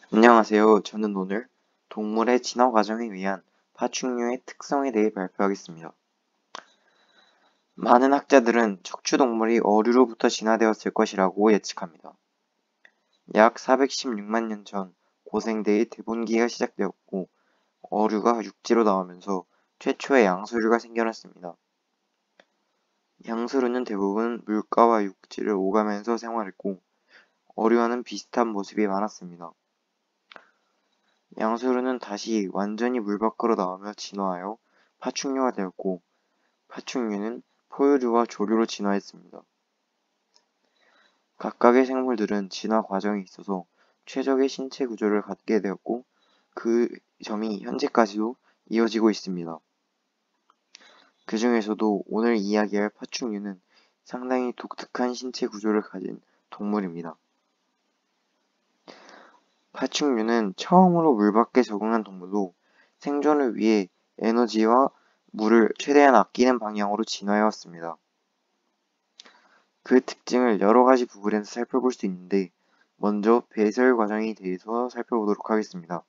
안녕하세요. 저는 오늘 동물의 진화 과정에 의한 파충류의 특성에 대해 발표하겠습니다. 많은 학자들은 척추동물이 어류로부터 진화되었을 것이라고 예측합니다. 약 416만 년 전 고생대의 대분기가 시작되었고 어류가 육지로 나오면서 최초의 양서류가 생겨났습니다. 양서류는 대부분 물가와 육지를 오가면서 생활했고 어류와는 비슷한 모습이 많았습니다. 양서류는 다시 완전히 물 밖으로 나오며 진화하여 파충류가 되었고 파충류는 포유류와 조류로 진화했습니다. 각각의 생물들은 진화 과정에 있어서 최적의 신체 구조를 갖게 되었고 그 점이 현재까지도 이어지고 있습니다. 그 중에서도 오늘 이야기할 파충류는 상당히 독특한 신체 구조를 가진 동물입니다. 파충류는 처음으로 물 밖에 적응한 동물로 생존을 위해 에너지와 물을 최대한 아끼는 방향으로 진화해왔습니다. 그 특징을 여러 가지 부분에서 살펴볼 수 있는데 먼저 배설 과정에 대해서 살펴보도록 하겠습니다.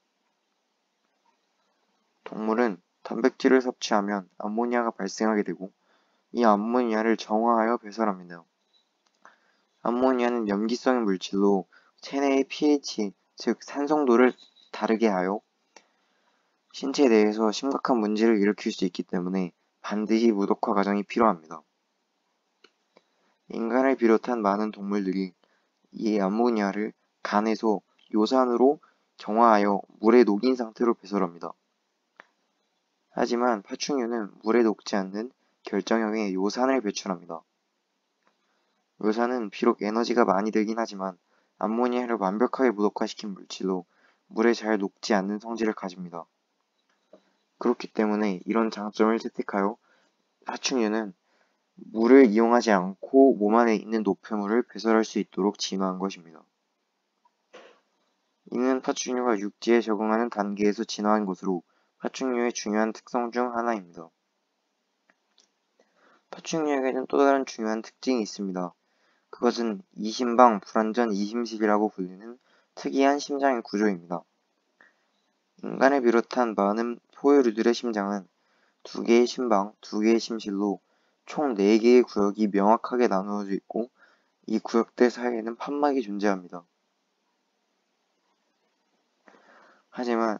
동물은 단백질을 섭취하면 암모니아가 발생하게 되고 이 암모니아를 정화하여 배설합니다. 암모니아는 염기성의 물질로 체내의 pH, 즉 산성도를 다르게 하여 신체 내에서 심각한 문제를 일으킬 수 있기 때문에 반드시 무독화 과정이 필요합니다. 인간을 비롯한 많은 동물들이 이 암모니아를 간에서 요산으로 정화하여 물에 녹인 상태로 배설합니다. 하지만 파충류는 물에 녹지 않는 결정형의 요산을 배출합니다. 요산은 비록 에너지가 많이 들긴 하지만 암모니아를 완벽하게 무독화시킨 물질로 물에 잘 녹지 않는 성질을 가집니다. 그렇기 때문에 이런 장점을 채택하여 파충류는 물을 이용하지 않고 몸 안에 있는 노폐물을 배설할 수 있도록 진화한 것입니다. 이는 파충류가 육지에 적응하는 단계에서 진화한 것으로 파충류의 중요한 특성 중 하나입니다. 파충류에게는 또 다른 중요한 특징이 있습니다. 그것은 이심방 불완전 이심실이라고 불리는 특이한 심장의 구조입니다. 인간을 비롯한 많은 포유류들의 심장은 두 개의 심방, 두 개의 심실로 총 4개의 구역이 명확하게 나누어져 있고 이 구역들 사이에는 판막이 존재합니다. 하지만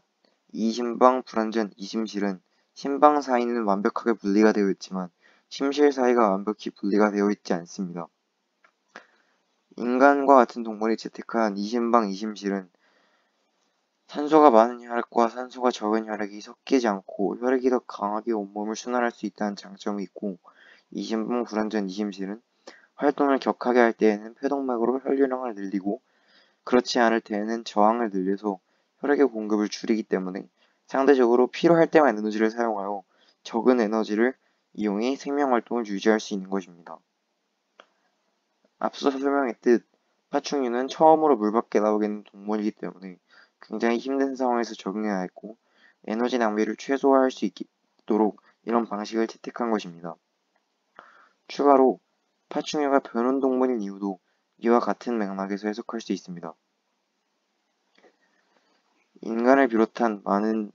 이심방 불완전 이심실은 심방 사이는 완벽하게 분리가 되어 있지만 심실 사이가 완벽히 분리가 되어 있지 않습니다. 인간과 같은 동물이 채택한 이심방 이심실은 산소가 많은 혈액과 산소가 적은 혈액이 섞이지 않고 혈액이 더 강하게 온몸을 순환할 수 있다는 장점이 있고 이심방 불완전 이심실은 활동을 격하게 할 때에는 폐동맥으로 혈류량을 늘리고 그렇지 않을 때에는 저항을 늘려서 혈액의 공급을 줄이기 때문에 상대적으로 필요할 때만 에너지를 사용하여 적은 에너지를 이용해 생명활동을 유지할 수 있는 것입니다. 앞서 설명했듯 파충류는 처음으로 물 밖에 나오게 된 동물이기 때문에 굉장히 힘든 상황에서 적응해야 했고 에너지 낭비를 최소화할 수 있도록 이런 방식을 채택한 것입니다. 추가로 파충류가 변온동물인 이유도 이와 같은 맥락에서 해석할 수 있습니다. 인간을 비롯한 많은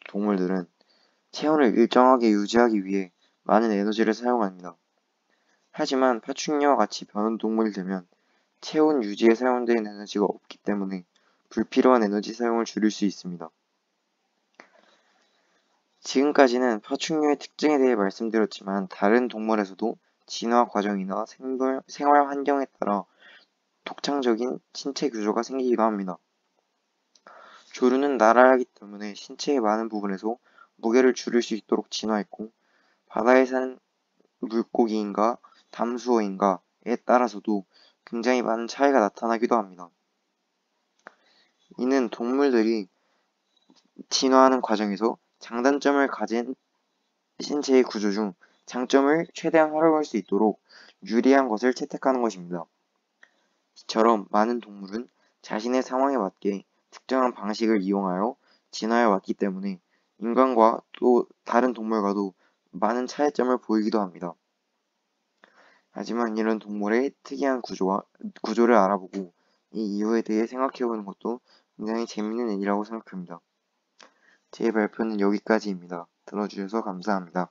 동물들은 체온을 일정하게 유지하기 위해 많은 에너지를 사용합니다. 하지만 파충류와 같이 변온동물이 되면 체온 유지에 사용되는 에너지가 없기 때문에 불필요한 에너지 사용을 줄일 수 있습니다. 지금까지는 파충류의 특징에 대해 말씀드렸지만 다른 동물에서도 진화 과정이나 생활 환경에 따라 독창적인 신체 구조가 생기기도 합니다. 조류는 날아야하기 때문에 신체의 많은 부분에서 무게를 줄일 수 있도록 진화했고 바다에 사는 물고기인가 담수어인가에 따라서도 굉장히 많은 차이가 나타나기도 합니다. 이는 동물들이 진화하는 과정에서 장단점을 가진 신체의 구조 중 장점을 최대한 활용할 수 있도록 유리한 것을 채택하는 것입니다. 이처럼 많은 동물은 자신의 상황에 맞게 특정한 방식을 이용하여 진화해 왔기 때문에 인간과 또 다른 동물과도 많은 차이점을 보이기도 합니다. 하지만 이런 동물의 특이한 구조를 알아보고 이 이유에 대해 생각해보는 것도 굉장히 재밌는 일이라고 생각합니다. 제 발표는 여기까지입니다. 들어주셔서 감사합니다.